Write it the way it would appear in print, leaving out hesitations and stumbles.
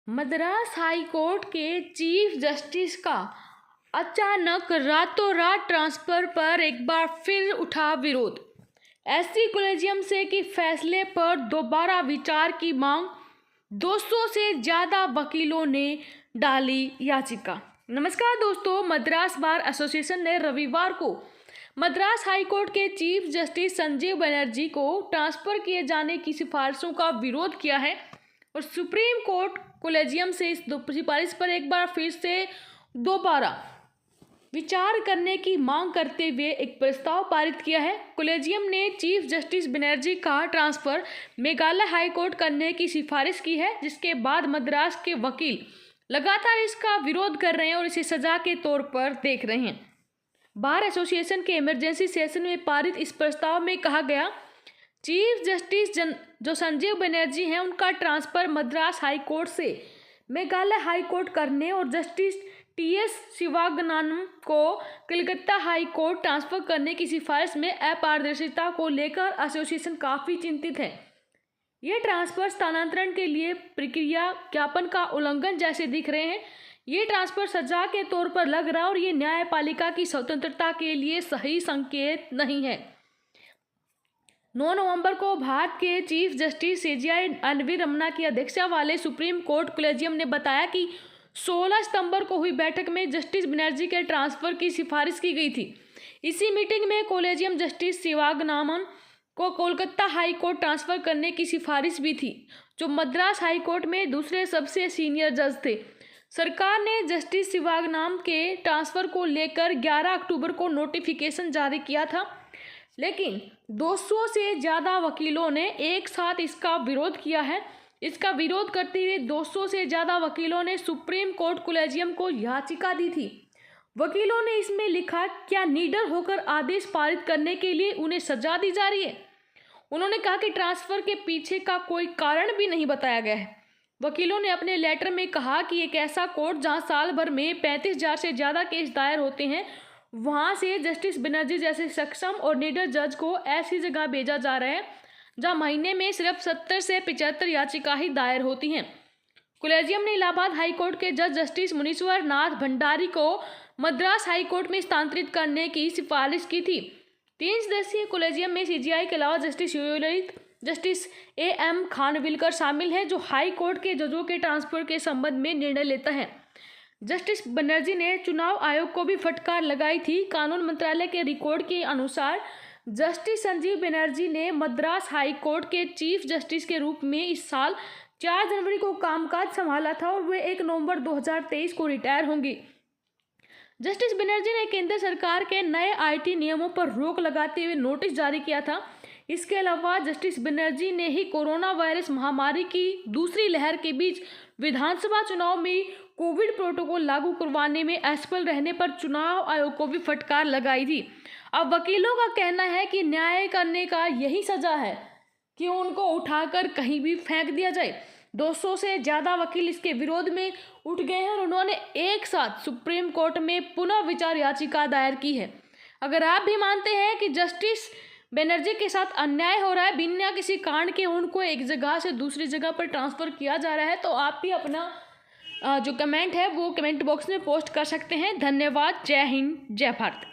Madras high court के chief justice का अचानक रातों रात ट्रांसफर पर एक बार फिर उठा विरोध। एससी कॉलेजियम से कि फैसले पर दोबारा विचार की मांग। 200 से ज़्यादा वकीलों ने डाली याचिका। नमस्कार दोस्तों, मद्रास बार एसोसिएशन ने रविवार को मद्रास हाई कोर्ट के चीफ जस्टिस संजीव बनर्जी को ट्रांसफ़र किए जाने की सिफारिशों का विरोध किया है और सुप्रीम कोर्ट कॉलेजियम से इस सिफारिश पर एक बार फिर से दोबारा विचार करने की मांग करते हुए एक प्रस्ताव पारित किया है। कॉलेजियम ने चीफ जस्टिस बनर्जी का ट्रांसफ़र मेघालय हाई कोर्ट करने की सिफारिश की है, जिसके बाद मद्रास के वकील लगातार इसका विरोध कर रहे हैं और इसे सजा के तौर पर देख रहे हैं। बार एसोसिएशन के इमरजेंसी सेशन में पारित इस प्रस्ताव में कहा गया, चीफ जस्टिस जो संजीव बनर्जी हैं उनका ट्रांसफ़र मद्रास हाई कोर्ट से मेघालय हाई कोर्ट करने और जस्टिस टीएस शिवागनानम को कलकत्ता हाई कोर्ट ट्रांसफ़र करने की सिफारिश में अपारदर्शिता को लेकर एसोसिएशन काफ़ी चिंतित है। ये ट्रांसफ़र स्थानांतरण के लिए प्रक्रिया ज्ञापन का उल्लंघन जैसे दिख रहे हैं। ये ट्रांसफ़र सजा के तौर पर लग रहा है और ये न्यायपालिका की स्वतंत्रता के लिए सही संकेत नहीं है। 9 नवंबर को भारत के chief justice CJI NV Ramana की अध्यक्षता वाले सुप्रीम कोर्ट कॉलेजियम ने बताया कि 16 सितंबर को हुई बैठक में जस्टिस बनर्जी के ट्रांसफ़र की सिफारिश की गई थी। इसी मीटिंग में कॉलेजियम जस्टिस शिवागनानम को कोलकाता हाई कोर्ट ट्रांसफ़र करने की सिफारिश भी थी, जो मद्रास हाई कोर्ट में दूसरे सबसे सीनियर जज थे। सरकार ने जस्टिस शिवागनानम के ट्रांसफ़र को लेकर 11 अक्टूबर को नोटिफिकेशन जारी किया था, लेकिन 200 से ज़्यादा वकीलों ने एक साथ इसका विरोध किया है। इसका विरोध करते हुए 200 से ज़्यादा वकीलों ने सुप्रीम कोर्ट कॉलेजियम को याचिका दी थी। वकीलों ने इसमें लिखा, क्या निडर होकर आदेश पारित करने के लिए उन्हें सजा दी जा रही है। उन्होंने कहा कि ट्रांसफ़र के पीछे का कोई कारण भी नहीं बताया गया है। वकीलों ने अपने लेटर में कहा कि एक ऐसा कोर्ट जहां साल भर में 35,000 से ज़्यादा केस दायर होते हैं, वहां से जस्टिस बनर्जी जैसे सक्षम और निडर जज को ऐसी जगह भेजा जा रहा है जहां महीने में सिर्फ 70 से 75 याचिका ही दायर होती हैं। कॉलेजियम ने इलाहाबाद हाई कोर्ट के जज जस्टिस मुनीश्वर नाथ भंडारी को मद्रास हाई कोर्ट में स्थानांतरित करने की सिफारिश की थी। 3 सदस्यीय कॉलेजियम में सीजेआई के अलावा justice Lalit, justice AM Khanwilkar शामिल हैं, जो हाई कोर्ट के जजों के ट्रांसफ़र के संबंध में निर्णय लेता है। जस्टिस बनर्जी ने चुनाव आयोग को भी फटकार लगाई थी। कानून मंत्रालय के रिकॉर्ड के अनुसार जस्टिस संजीव बनर्जी ने मद्रास हाई कोर्ट के चीफ जस्टिस के रूप में इस साल 4 जनवरी को कामकाज संभाला था और वे 1 नवंबर 2023 को रिटायर होंगी। जस्टिस बनर्जी ने केंद्र सरकार के नए आईटी नियमों पर रोक लगाते हुए नोटिस जारी किया था। इसके अलावा जस्टिस बनर्जी ने ही कोरोना वायरस महामारी की दूसरी लहर के बीच विधानसभा चुनाव में कोविड प्रोटोकॉल लागू करवाने में असफल रहने पर चुनाव आयोग को भी फटकार लगाई थी। अब वकीलों का कहना है कि न्याय करने का यही सजा है कि उनको उठाकर कहीं भी फेंक दिया जाए। 200 से ज़्यादा वकील इसके विरोध में उठ गए हैं और उन्होंने एक साथ सुप्रीम कोर्ट में पुनः विचार याचिका दायर की है। अगर आप भी मानते हैं कि जस्टिस बनर्जी के साथ अन्याय हो रहा है, बिना किसी कांड के उनको एक जगह से दूसरी जगह पर ट्रांसफ़र किया जा रहा है, तो आप भी अपना जो कमेंट है वो कमेंट बॉक्स में पोस्ट कर सकते हैं। धन्यवाद। जय हिंद, जय भारत।